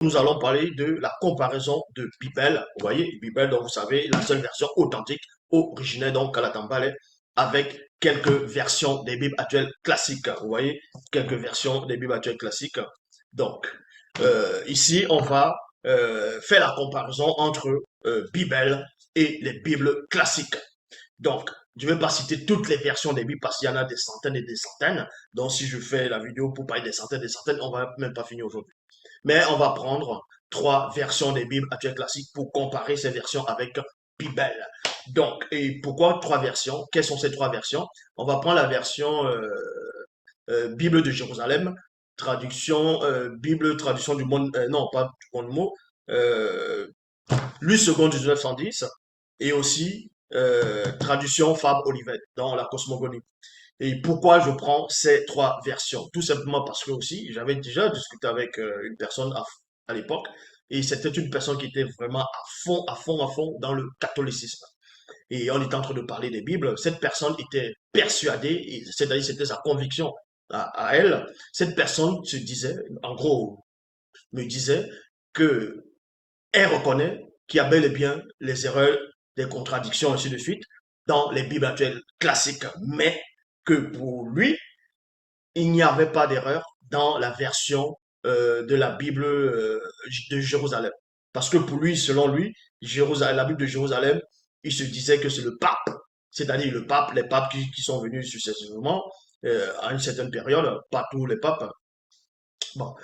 Nous allons parler de la comparaison de Bible. Vous voyez, Bible, donc vous savez, la seule version authentique, originelle, donc à la Tambale, avec quelques versions des Bibles actuelles classiques. Vous voyez, quelques versions des Bibles actuelles classiques. Donc, ici, on va faire la comparaison entre Bible et les Bibles classiques. Donc, je ne vais pas citer toutes les versions des Bibles parce qu'il y en a des centaines et des centaines. Donc, si je fais la vidéo pour parler des centaines, on va même pas finir aujourd'hui. Mais on va prendre trois versions des Bibles actuelles classiques pour comparer ces versions avec Bible. Donc, et pourquoi trois versions? Quelles sont ces trois versions? On va prendre la version Bible de Jérusalem, traduction, Bible, traduction du monde, non, pas du monde mot, euh, Louis II 1910, et aussi traduction Fabre Olivet dans la cosmogonie. Et pourquoi je prends ces trois versions? Tout simplement parce que aussi, j'avais déjà discuté avec une personne à l'époque, et c'était une personne qui était vraiment à fond, à fond, à fond dans le catholicisme. Et on était en train de parler des Bibles. Cette personne était persuadée, c'est-à-dire c'était sa conviction à elle. Cette personne se disait, en gros, me disait que elle reconnaît qu'il y a bel et bien les erreurs, des contradictions, ainsi de suite, dans les Bibles actuelles classiques, mais que pour lui, il n'y avait pas d'erreur dans la version de la Bible de Jérusalem. Parce que pour lui, selon lui, Jérusalem, la Bible de Jérusalem, il se disait que c'est le pape, c'est-à-dire le pape, les papes qui sont venus successivement à une certaine période, pas tous les papes. Bon,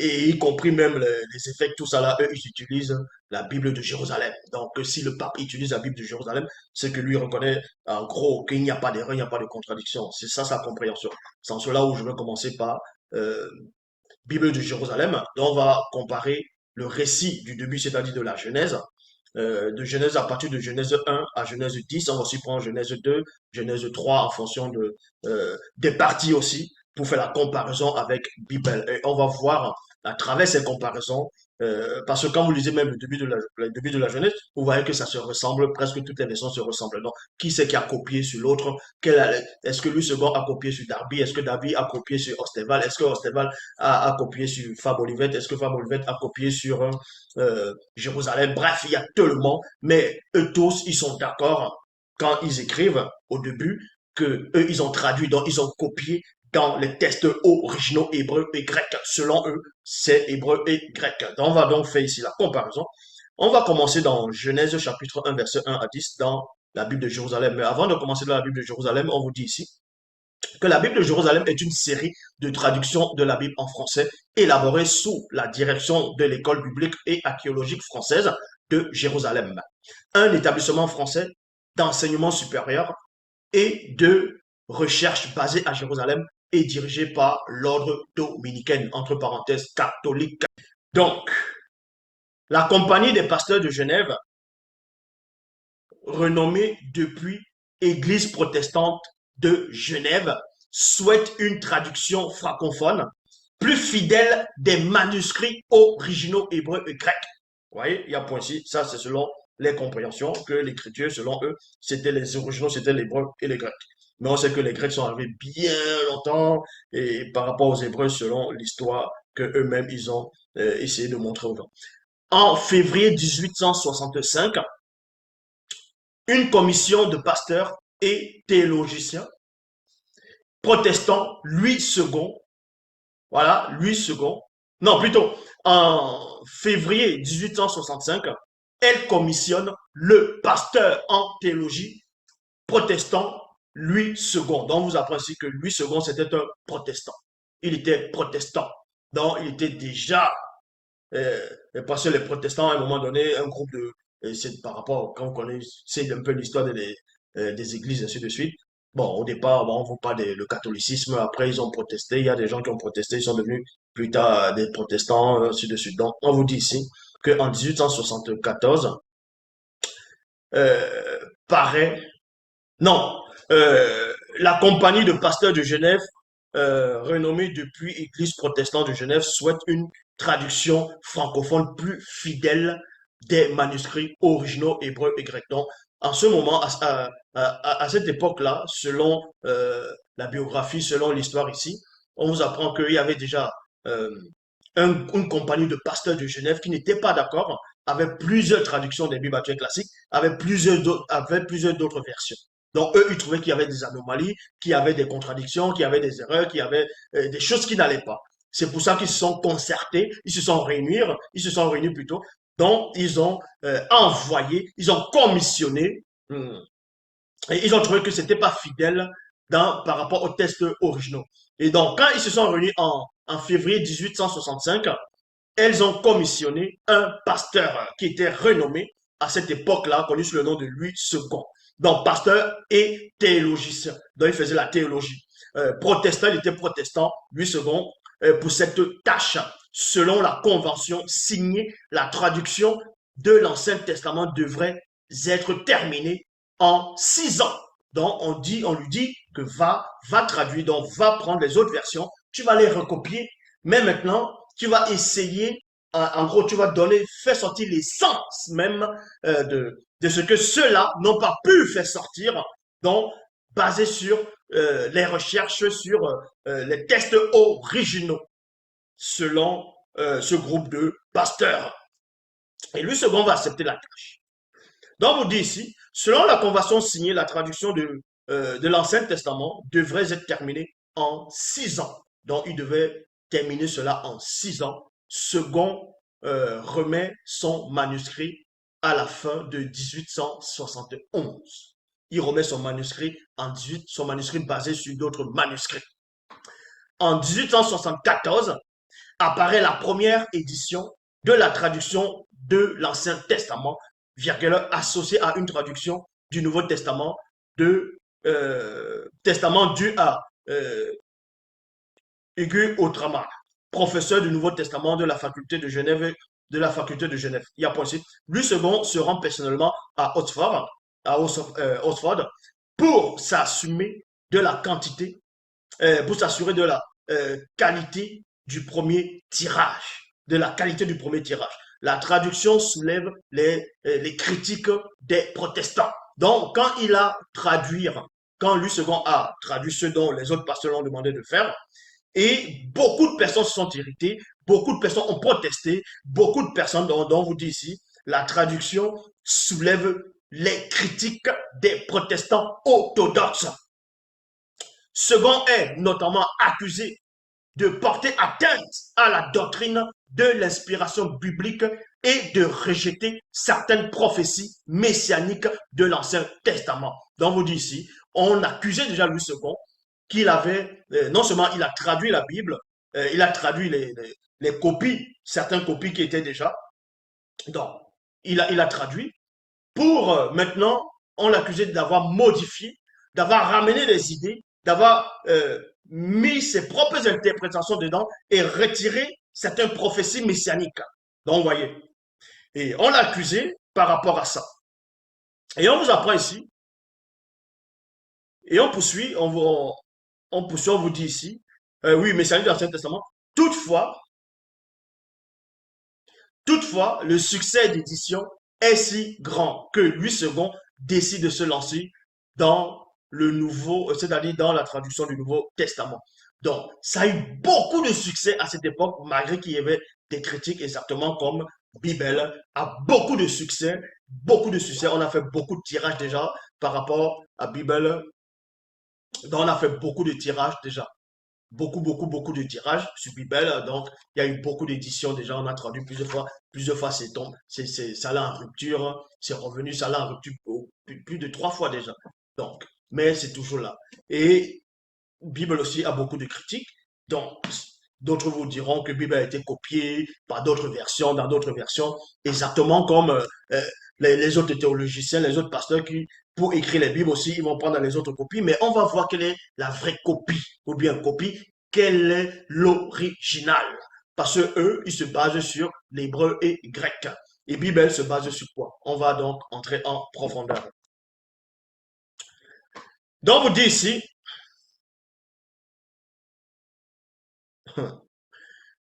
et y compris même les évêques, tout ça là, eux, ils utilisent la Bible de Jérusalem. Donc, si le pape utilise la Bible de Jérusalem, c'est que lui reconnaît en gros qu'il n'y a pas d'erreur, il n'y a pas de contradiction. C'est ça sa compréhension. C'est en cela où je vais commencer par euh, Bible de Jérusalem. Donc, on va comparer le récit du début, c'est-à-dire de la Genèse, de Genèse à partir de Genèse 1 à Genèse 10. On va aussi prendre Genèse 2, Genèse 3 en fonction des parties aussi pour faire la comparaison avec Bible. Et on va voir à travers ces comparaisons, parce que quand vous lisez même le début de la Genèse, vous voyez que ça se ressemble, presque toutes les versions se ressemblent. Donc, qui c'est qui a copié sur l'autre? Est-ce que Louis II a copié sur Darby? Est-ce que Darby a copié sur Osteval? Est-ce que Osteval a copié sur Fab Olivet? Est-ce que Fab Olivet a copié sur Jérusalem? Bref, il y a tellement, mais eux tous, ils sont d'accord quand ils écrivent au début que eux, ils ont traduit, donc ils ont copié dans les textes originaux hébreux et grecs. Selon eux, c'est hébreu et grec. Donc, on va donc faire ici la comparaison. On va commencer dans Genèse chapitre 1, verset 1 à 10 dans la Bible de Jérusalem. Mais avant de commencer dans la Bible de Jérusalem, on vous dit ici que la Bible de Jérusalem est une série de traductions de la Bible en français élaborée sous la direction de l'école biblique et archéologique française de Jérusalem. Un établissement français d'enseignement supérieur et de recherche basé à Jérusalem et dirigé par l'ordre dominicain, entre parenthèses catholique. Donc, la compagnie des pasteurs de Genève, renommée depuis Église protestante de Genève, souhaite une traduction francophone plus fidèle des manuscrits originaux hébreux et grecs. Vous voyez, il y a un point ici, ça c'est selon les compréhensions que l'écriture, selon eux, c'était les originaux, c'était l'hébreu et les grecs. Mais on sait que les Grecs sont arrivés bien longtemps et par rapport aux Hébreux, selon l'histoire que eux-mêmes ils ont essayé de montrer aux gens. En février 1865, une commission de pasteurs et théologiens protestants, Louis II, voilà, Louis II, non, plutôt, en février 1865, elle commissionne le pasteur en théologie protestant Louis II. Donc, vous apprenez ici que Louis II, c'était un protestant. Il était protestant. Donc, il était déjà, parce que les protestants, à un moment donné, un groupe de, c'est par rapport, quand vous connaissez un peu l'histoire des églises, ainsi de suite. Bon, au départ, bon, on ne voit pas le catholicisme. Après, ils ont protesté. Il y a des gens qui ont protesté. Ils sont devenus plus tard des protestants, ainsi de suite. Donc, on vous dit ici qu'en 1874, paraît non, la compagnie de pasteurs de Genève, renommée depuis Église protestante de Genève, souhaite une traduction francophone plus fidèle des manuscrits originaux hébreux et grecs. Donc, en ce moment, à cette époque-là, selon la biographie, selon l'histoire ici, on vous apprend qu'il y avait déjà euh, une compagnie de pasteurs de Genève qui n'étaient pas d'accord avec plusieurs traductions des Bibles actuelles classiques, avec plusieurs d'autres versions. Donc, eux, ils trouvaient qu'il y avait des anomalies, qu'il y avait des contradictions, qu'il y avait des erreurs, qu'il y avait des choses qui n'allaient pas. C'est pour ça qu'ils se sont concertés, ils se sont réunis plutôt. Donc, ils ont envoyé, ils ont commissionné, et ils ont trouvé que c'était pas fidèle par rapport aux textes originaux. Et donc, quand ils se sont réunis en février 1865, elles ont commissionné un pasteur qui était renommé à cette époque-là, connu sous le nom de Louis II. Donc, pasteur et théologicien. Donc, il faisait la théologie. Protestant, il était protestant, Louis II, pour cette tâche. Selon la convention signée, la traduction de l'Ancien Testament devrait être terminée en 6 ans. Donc, on lui dit que va traduire, donc va prendre les autres versions, tu vas les recopier, mais maintenant, tu vas essayer, en gros, tu vas faire sortir l'essence même de ce que ceux-là n'ont pas pu faire sortir, donc basé sur les recherches, sur les tests originaux, selon ce groupe de pasteurs. Et lui, second, va accepter la tâche. Donc, on vous dit ici, selon la convention signée, la traduction de l'Ancien Testament devrait être terminée en 6 ans. Donc, il devait terminer cela en 6 ans. Second remet son manuscrit à la fin de 1871. Il remet son manuscrit son manuscrit basé sur d'autres manuscrits. En 1874, apparaît la première édition de la traduction de l'Ancien Testament, associée à une traduction du Nouveau Testament, testament dû à Hugues Autremar, professeur du Nouveau Testament de la faculté de Genève. Il y a point ici. Lui second se rend personnellement à Oxford pour s'assumer de la quantité, pour s'assurer de la qualité du premier tirage, de la qualité du premier tirage. La traduction soulève les critiques des protestants. Donc, quand lui second a traduit ce dont les autres pasteurs l'ont demandé de faire, et beaucoup de personnes se sont irritées, beaucoup de personnes ont protesté, beaucoup de personnes, dont vous dit ici, la traduction soulève les critiques des protestants orthodoxes. Second est notamment accusé de porter atteinte à la doctrine de l'inspiration biblique et de rejeter certaines prophéties messianiques de l'Ancien Testament. Donc, vous dit ici, on accusait déjà Louis II qu'il avait, non seulement il a traduit la Bible, il a traduit les copies, certaines copies qui étaient déjà, donc il a traduit, pour maintenant, on l'accusait d'avoir modifié, d'avoir ramené les idées, d'avoir mis ses propres interprétations dedans et retiré certaines prophéties messianiques. Donc, vous voyez. Et on l'a accusé par rapport à ça. Et on vous apprend ici, et on vous dit ici, oui, messianique de l'Ancien Testament. Toutefois, toutefois, le succès d'édition est si grand que Louis II décide de se lancer dans le nouveau, c'est-à-dire dans la traduction du Nouveau Testament. Donc, ça a eu beaucoup de succès à cette époque, malgré qu'il y avait des critiques exactement comme Bible a beaucoup de succès, beaucoup de succès. On a fait beaucoup de tirages déjà par rapport à Bible. Donc, on a fait beaucoup de tirages déjà beaucoup de tirages sur Bible. Donc, il y a eu beaucoup d'éditions déjà. On a traduit plusieurs fois ça allait en rupture. C'est revenu, ça allait en rupture plus de 3 fois déjà. Donc, mais c'est toujours là. Et Bible aussi a beaucoup de critiques. Donc, d'autres vous diront que Bible a été copiée par d'autres versions, dans d'autres versions, exactement comme les autres théologiciens, les autres pasteurs qui, pour écrire les Bibles aussi, ils vont prendre les autres copies, mais on va voir quelle est la vraie copie, ou bien copie, quel est l'original. Parce que eux, ils se basent sur l'hébreu et grec. Et Bible se base sur quoi? On va donc entrer en profondeur. Donc, vous dit ici,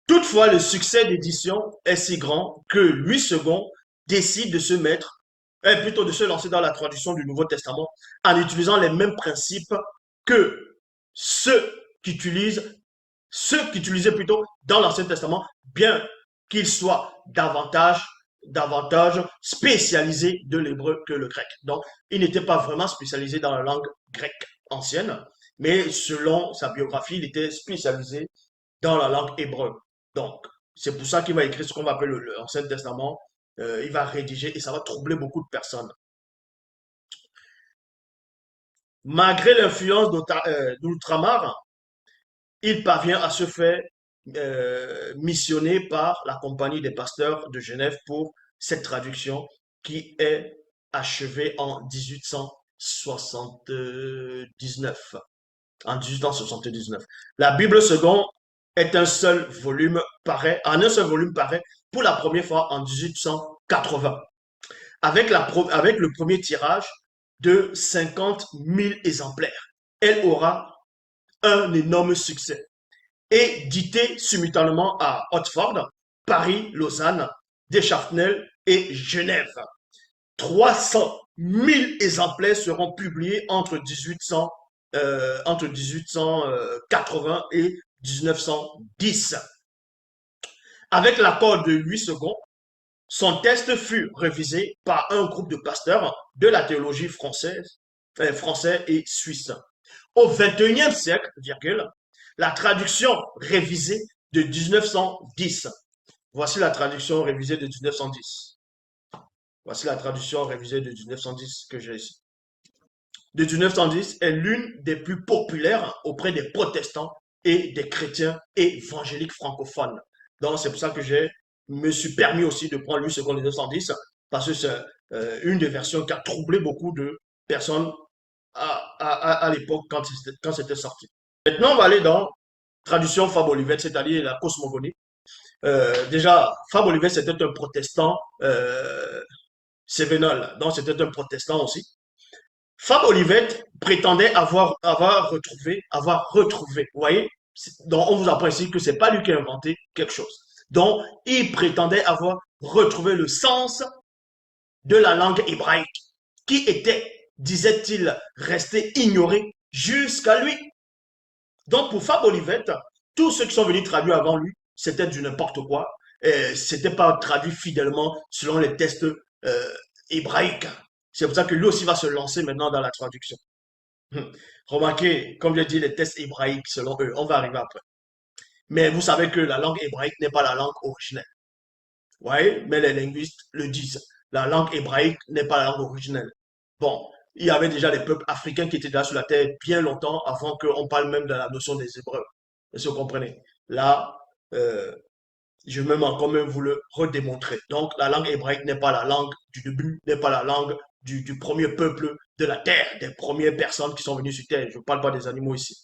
toutefois, le succès d'édition est si grand que Louis II décide de se mettre, plutôt de se lancer dans la traduction du Nouveau Testament en utilisant les mêmes principes que ceux qu'utilisent ceux qui utilisaient plutôt dans l'Ancien Testament, bien qu'ils soient davantage spécialisés de l'hébreu que le grec. Donc, il n'était pas vraiment spécialisé dans la langue grecque ancienne, mais selon sa biographie, il était spécialisé dans la langue hébreu. Donc, c'est pour ça qu'il va écrire ce qu'on va appeler l'Ancien Testament. Il va rédiger et ça va troubler beaucoup de personnes. Malgré l'influence d'Outre-Mar, il parvient à se faire missionner par la Compagnie des pasteurs de Genève pour cette traduction qui est achevée en 1879. En 1879. La Bible seconde est un seul volume paraît, en un seul volume paraît pour la première fois en 1880, avec le premier tirage de 50 000 exemplaires. Elle aura un énorme succès. Édité simultanément à Oxford, Paris, Lausanne, Deschâtel et Genève. 300 000 exemplaires seront publiés entre 1880 et 1910. Avec l'accord de 8 secondes, son texte fut révisé par un groupe de pasteurs de la théologie français et suisse. Au XXIe siècle, la traduction révisée de 1910. Voici la traduction révisée de 1910. Voici la traduction révisée de 1910 que j'ai ici. De 1910 est l'une des plus populaires auprès des protestants et des chrétiens évangéliques francophones. Donc, c'est pour ça que je me suis permis aussi de prendre 8 secondes de 1910, parce que c'est une des versions qui a troublé beaucoup de personnes à l'époque quand c'était sorti. Maintenant, on va aller dans traduction Fab Olivet, c'est-à-dire la cosmogonie. Déjà, Fab Olivet, c'était un protestant cévénol, donc c'était un protestant aussi. Fab Olivet prétendait avoir retrouvé, vous voyez, donc on vous apprend ici que c'est pas lui qui a inventé quelque chose. Donc, il prétendait avoir retrouvé le sens de la langue hébraïque, qui était, disait-il, resté ignoré jusqu'à lui. Donc, pour Fab Olivet, tous ceux qui sont venus traduire avant lui, c'était du n'importe quoi. C'était pas traduit fidèlement selon les textes hébraïques. C'est pour ça que lui aussi va se lancer maintenant dans la traduction. Remarquez, comme je dit, les textes hébraïques selon eux. On va arriver après. Mais vous savez que la langue hébraïque n'est pas la langue originelle. Vous voyez? Mais les linguistes le disent. La langue hébraïque n'est pas la langue originelle. Bon, il y avait déjà les peuples africains qui étaient là sur la terre bien longtemps avant qu'on parle même de la notion des Hébreux. Est-ce que vous comprenez? Là, euh, je vais même encore même vous le redémontrer. Donc, la langue hébraïque n'est pas la langue du début, n'est pas la langue du premier peuple de la terre, des premières personnes qui sont venues sur terre. Je ne parle pas des animaux ici.